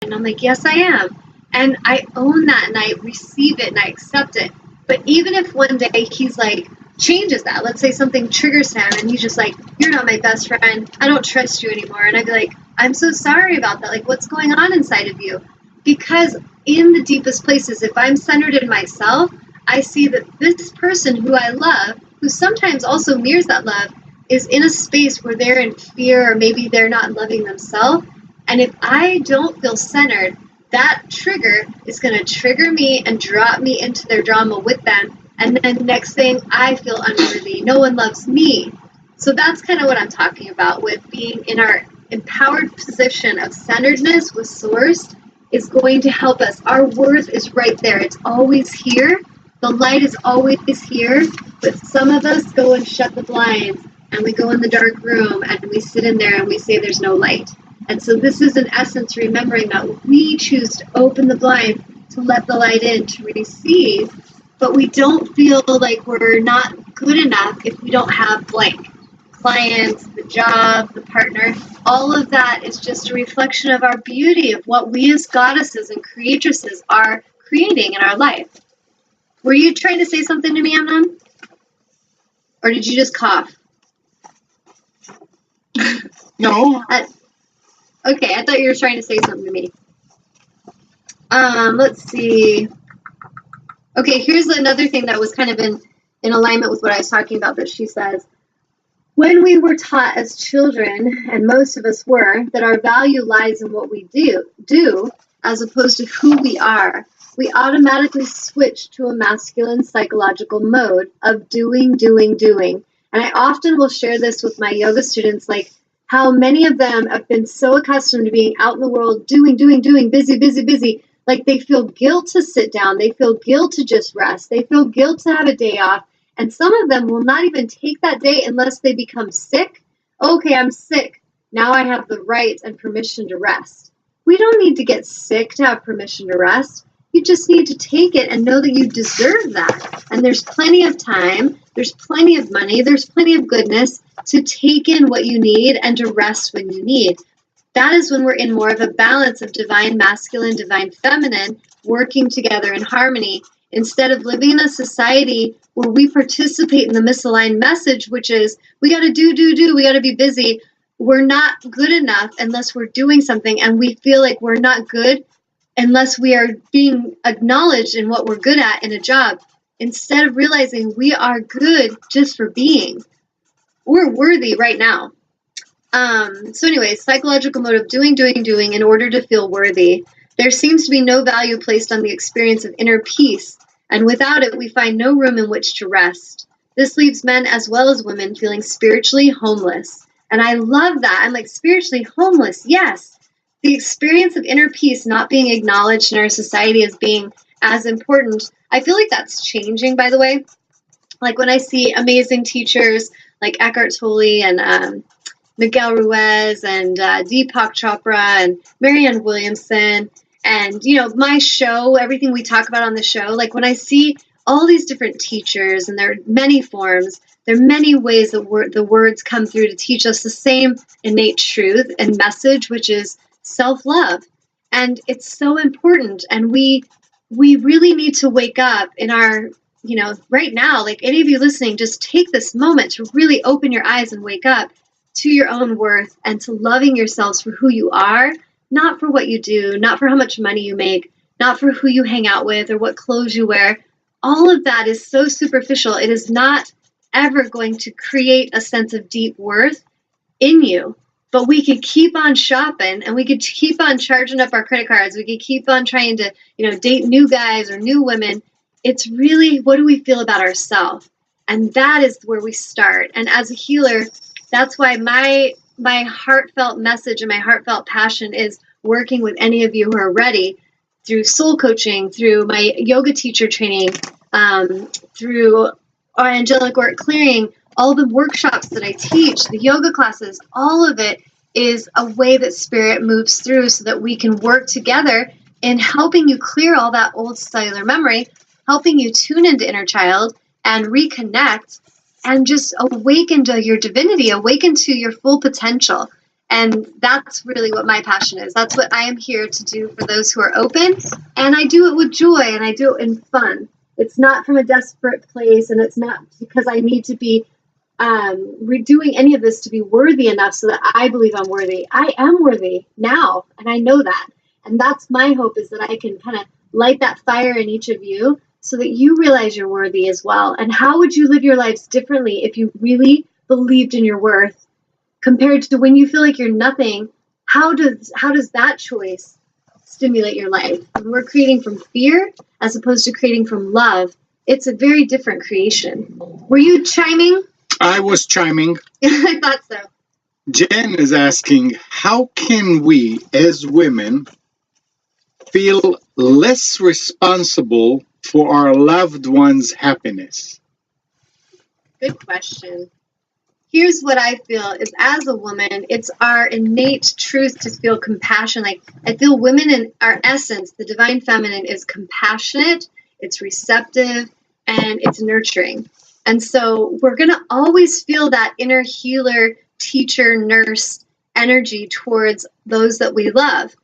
And I'm like, yes, I am. And I own that and I receive it and I accept it. But even if one day he's like, changes that, let's say something triggers him and he's just like, you're not my best friend, I don't trust you anymore. And I'd be like, I'm so sorry about that. Like, what's going on inside of you? Because in the deepest places, if I'm centered in myself, I see that this person who I love, who sometimes also mirrors that love, is in a space where they're in fear or maybe they're not loving themselves. And if I don't feel centered, that trigger is going to trigger me and drop me into their drama with them. And then next thing, I feel unworthy. No one loves me. So that's kind of what I'm talking about with being in our empowered position of centeredness with Source is going to help us. Our worth is right there. It's always here. The light is always here. But some of us go and shut the blinds and we go in the dark room and we sit in there and we say there's no light. And so this is in essence remembering that we choose to open the blind to let the light in, to receive, but we don't feel like we're not good enough if we don't have blank. Clients, the job, the partner, all of that is just a reflection of our beauty, of what we as goddesses and creatresses are creating in our life. Were you trying to say something to me, Amnon? Or did you just cough? No. Okay, I thought you were trying to say something to me. Let's see. Okay, here's another thing that was kind of in alignment with what I was talking about that she says. When we were taught as children, and most of us were, that our value lies in what we do as opposed to who we are, we automatically switch to a masculine psychological mode of doing. And I often will share this with my yoga students, like how many of them have been so accustomed to being out in the world, doing, busy. Like they feel guilt to sit down. They feel guilt to just rest. They feel guilt to have a day off. And some of them will not even take that day unless they become sick. Okay, I'm sick. Now I have the right and permission to rest. We don't need to get sick to have permission to rest. You just need to take it and know that you deserve that. And there's plenty of time, there's plenty of money, there's plenty of goodness to take in what you need and to rest when you need. That is when we're in more of a balance of divine masculine, divine feminine, working together in harmony, instead of living in a society where we participate in the misaligned message, which is we got to do, we got to be busy. We're not good enough unless we're doing something, and we feel like we're not good unless we are being acknowledged in what we're good at in a job, instead of realizing we are good just for being. We're worthy right now. So anyway, psychological mode of doing in order to feel worthy. There seems to be no value placed on the experience of inner peace, and without it, we find no room in which to rest. This leaves men as well as women feeling spiritually homeless. And I love that. I'm like, spiritually homeless, yes. The experience of inner peace not being acknowledged in our society as being as important. I feel like that's changing, by the way. Like when I see amazing teachers like Eckhart Tolle and Miguel Ruiz and Deepak Chopra and Marianne Williamson and, you know, my show, everything we talk about on the show, like when I see all these different teachers and there are many forms, there are many ways that the words come through to teach us the same innate truth and message, which is self-love. And it's so important. And we really need to wake up in our, you know, right now, like any of you listening, just take this moment to really open your eyes and wake up to your own worth and to loving yourselves for who you are, not for what you do, not for how much money you make, not for who you hang out with or what clothes you wear. All of that is so superficial. It is not ever going to create a sense of deep worth in you. But we could keep on shopping and we could keep on charging up our credit cards. We could keep on trying to, you know, date new guys or new women. It's really, what do we feel about ourselves? And that is where we start. And as a healer, that's why my heartfelt message and my heartfelt passion is working with any of you who are ready through soul coaching, through my yoga teacher training, through our angelic work clearing, all the workshops that I teach, the yoga classes, all of it is a way that spirit moves through so that we can work together in helping you clear all that old cellular memory, helping you tune into inner child and reconnect and just awaken to your divinity, awaken to your full potential. And that's really what my passion is. That's what I am here to do for those who are open. And I do it with joy, and I do it in fun. It's not from a desperate place, and it's not because I need to be redoing any of this to be worthy enough so that I believe I'm worthy. I am worthy now, and I know that. And that's my hope, is that I can kind of light that fire in each of you so that you realize you're worthy as well. And how would you live your lives differently if you really believed in your worth compared to when you feel like you're nothing? How does that choice stimulate your life? When we're creating from fear as opposed to creating from love, it's a very different creation. Were you chiming? I was chiming. I thought so. Jen is asking, how can we as women feel less responsible for our loved ones' happiness? Good question. Here's what I feel is, as a woman, it's our innate truth to feel compassion. Like, I feel women in our essence, the divine feminine, is compassionate, it's receptive, and it's nurturing. And so we're going to always feel that inner healer, teacher, nurse energy towards those that we love.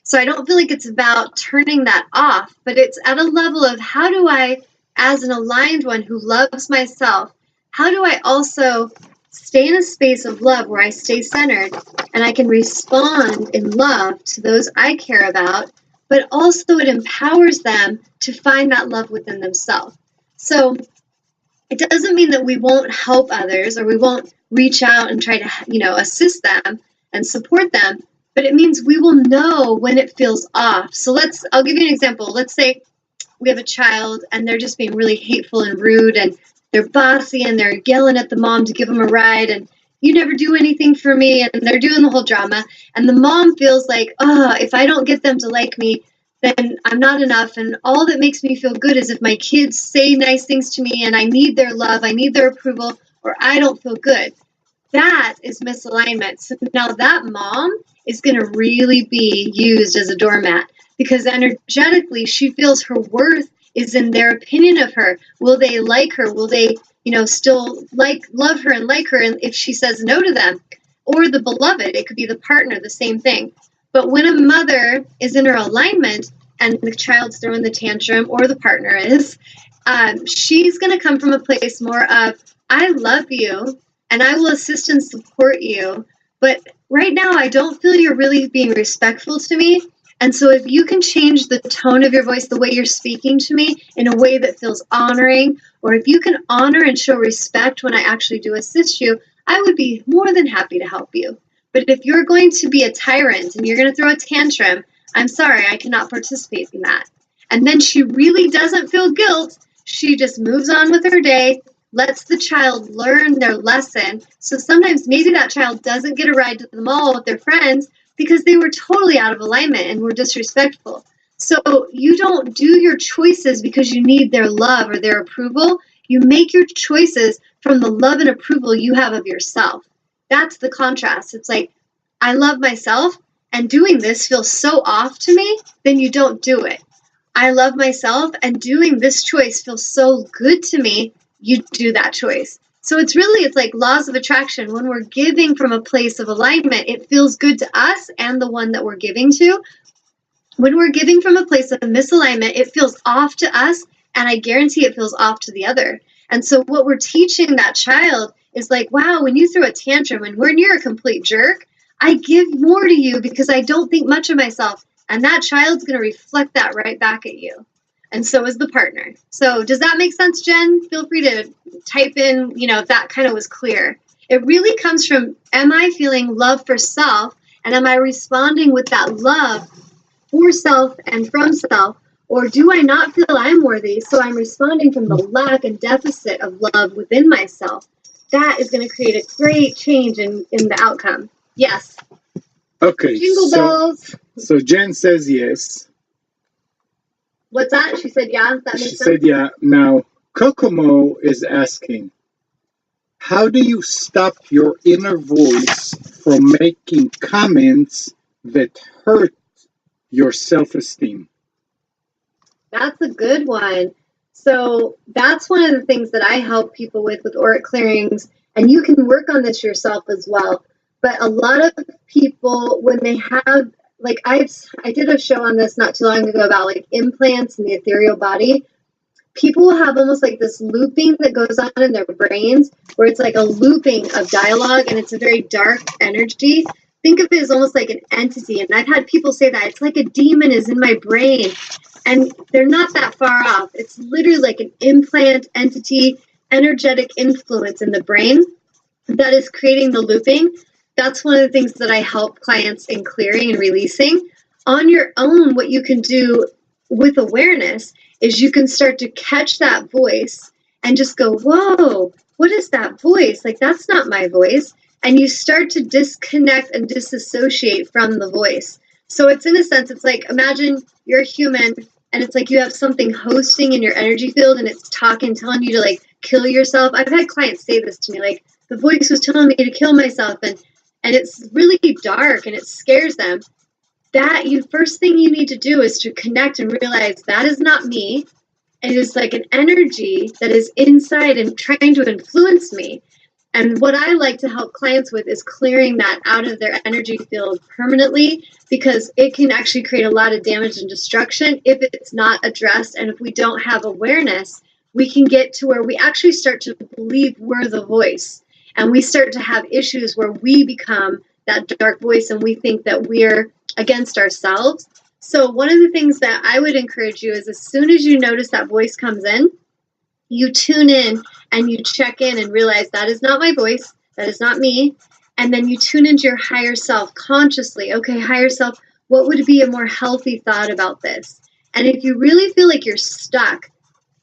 So I don't feel like it's about turning that off, but it's at a level of, how do I, as an aligned one who loves myself, how do I also stay in a space of love where I stay centered and I can respond in love to those I care about, but also it empowers them to find that love within themselves. So it doesn't mean that we won't help others or we won't reach out and try to, assist them and support them, but it means we will know when it feels off. So I'll give you an example. Let's say we have a child and they're just being really hateful and rude, and they're bossy and they're yelling at the mom to give them a ride, and you never do anything for me, and they're doing the whole drama. And the mom feels like, if I don't get them to like me, then I'm not enough. And all that makes me feel good is if my kids say nice things to me, and I need their love, I need their approval, or I don't feel good. That is misalignment. So now that mom is going to really be used as a doormat, because energetically she feels her worth is in their opinion of her. Will they like her? Will they, still love her and like her? And if she says no to them, or the beloved, it could be the partner, the same thing. But when a mother is in her alignment and the child's throwing the tantrum, or the partner is, she's going to come from a place more of, I love you and I will assist and support you, but right now I don't feel you're really being respectful to me. And so if you can change the tone of your voice, the way you're speaking to me in a way that feels honoring, or if you can honor and show respect when I actually do assist you, I would be more than happy to help you. But if you're going to be a tyrant and you're going to throw a tantrum, I'm sorry, I cannot participate in that. And then she really doesn't feel guilt. She just moves on with her day, lets the child learn their lesson. So sometimes maybe that child doesn't get a ride to the mall with their friends because they were totally out of alignment and were disrespectful. So you don't do your choices because you need their love or their approval. You make your choices from the love and approval you have of yourself. That's the contrast. It's like, I love myself, and doing this feels so off to me, then you don't do it. I love myself, and doing this choice feels so good to me, you do that choice. So it's like laws of attraction. When we're giving from a place of alignment, it feels good to us and the one that we're giving to. When we're giving from a place of misalignment, it feels off to us, and I guarantee it feels off to the other. And so what we're teaching that child is like, wow, when you throw a tantrum and when you're a complete jerk, I give more to you because I don't think much of myself. And that child's going to reflect that right back at you. And so is the partner. So does that make sense, Jen? Feel free to type in, if that kind of was clear. It really comes from, am I feeling love for self? And am I responding with that love for self and from self? Or do I not feel I'm worthy, so I'm responding from the lack and deficit of love within myself? That is going to create a great change in the outcome. Yes. Okay. Jingle bells. So Jen says yes. What's that? She said yeah. That makes sense. She said yeah. Now, Kokomo is asking, how do you stop your inner voice from making comments that hurt your self-esteem? That's a good one. So that's one of the things that I help people with auric clearings, and you can work on this yourself as well. But a lot of people, when they have, like I did a show on this not too long ago about like implants in the ethereal body. People will have almost like this looping that goes on in their brains where it's like a looping of dialogue and it's a very dark energy. Think of it as almost like an entity. And I've had people say that it's like a demon is in my brain, and they're not that far off. It's literally like an implant entity, energetic influence in the brain that is creating the looping. That's one of the things that I help clients in clearing and releasing. On your own, what you can do with awareness is you can start to catch that voice and just go, whoa, what is that voice? Like, that's not my voice. And you start to disconnect and disassociate from the voice. So it's in a sense, it's like, imagine you're a human and it's like you have something hosting in your energy field and it's talking, telling you to like kill yourself. I've had clients say this to me, like, the voice was telling me to kill myself, and it's really dark and it scares them. That first thing you need to do is to connect and realize that is not me. It is like an energy that is inside and trying to influence me. And what I like to help clients with is clearing that out of their energy field permanently, because it can actually create a lot of damage and destruction if it's not addressed. And if we don't have awareness, we can get to where we actually start to believe we're the voice. And we start to have issues where we become that dark voice and we think that we're against ourselves. So one of the things that I would encourage you is, as soon as you notice that voice comes in, you tune in and you check in and realize that is not my voice, that is not me. And then you tune into your higher self consciously. Okay, higher self, what would be a more healthy thought about this? And if you really feel like you're stuck,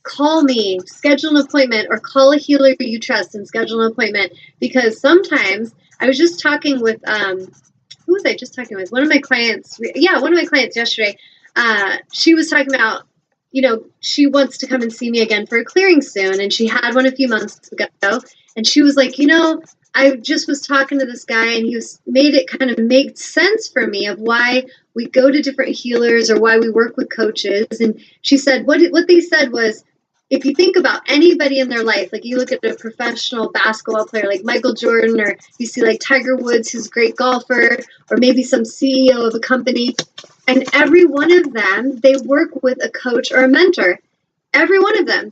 call me, schedule an appointment, or call a healer you trust and schedule an appointment. Because sometimes, I was just talking with, who was I just talking with? One of my clients yesterday. She was talking about, she wants to come and see me again for a clearing soon. And she had one a few months ago. And she was like, I just was talking to this guy and he made it kind of make sense for me of why we go to different healers or why we work with coaches. And she said, what they said was, if you think about anybody in their life, like you look at a professional basketball player like Michael Jordan, or you see like Tiger Woods, who's a great golfer, or maybe some CEO of a company, and every one of them, they work with a coach or a mentor. Every one of them.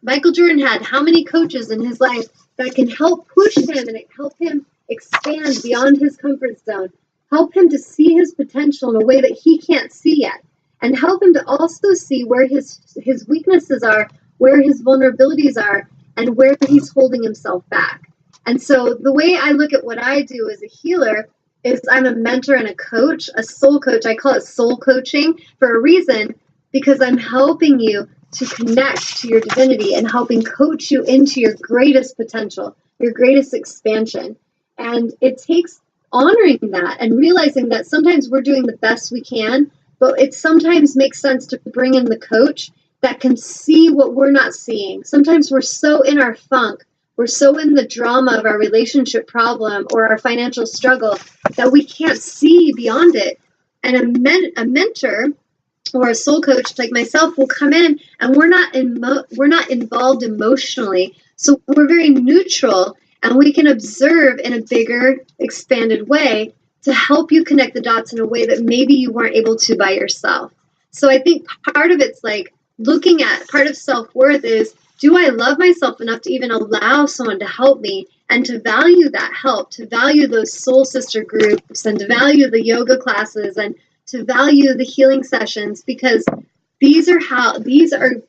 Michael Jordan had how many coaches in his life that can help push him and help him expand beyond his comfort zone, help him to see his potential in a way that he can't see yet, and help him to also see where his weaknesses are, where his vulnerabilities are, and where he's holding himself back. And so the way I look at what I do as a healer is I'm a mentor and a coach, a soul coach. I call it soul coaching for a reason, because I'm helping you to connect to your divinity and helping coach you into your greatest potential, your greatest expansion. And it takes honoring that and realizing that sometimes we're doing the best we can, but it sometimes makes sense to bring in the coach that can see what we're not seeing. Sometimes we're so in our funk, we're so in the drama of our relationship problem or our financial struggle that we can't see beyond it. And a mentor or a soul coach like myself will come in, and we're not involved emotionally, so we're very neutral, and we can observe in a bigger, expanded way to help you connect the dots in a way that maybe you weren't able to by yourself. So I think part of it's like looking at part of self-worth is, do I love myself enough to even allow someone to help me, and to value that help, to value those soul sister groups, and to value the yoga classes, and to value the healing sessions, because these are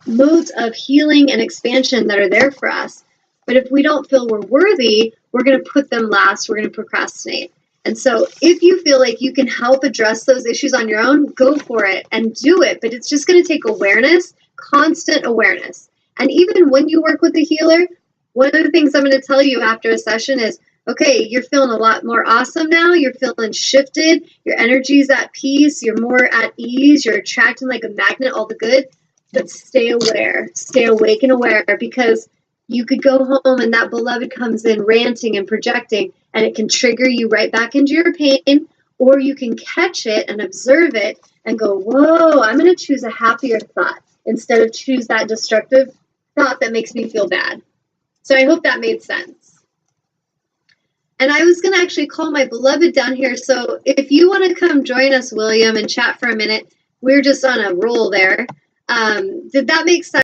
modes of healing and expansion that are there for us. But if we don't feel we're worthy, we're going to put them last, we're going to procrastinate. And so if you feel like you can help address those issues on your own, go for it and do it. But it's just going to take awareness, constant awareness. And even when you work with a healer, one of the things I'm going to tell you after a session is, okay, you're feeling a lot more awesome now. You're feeling shifted. Your energy's at peace. You're more at ease. You're attracting like a magnet all the good. But stay aware. Stay awake and aware, because you could go home and that beloved comes in ranting and projecting, and it can trigger you right back into your pain. Or you can catch it and observe it and go, whoa, I'm going to choose a happier thought instead of choose that destructive thought that makes me feel bad. So I hope that made sense. And I was going to actually call my beloved down here. So if you want to come join us, William, and chat for a minute, we're just on a roll there. Did that make sense?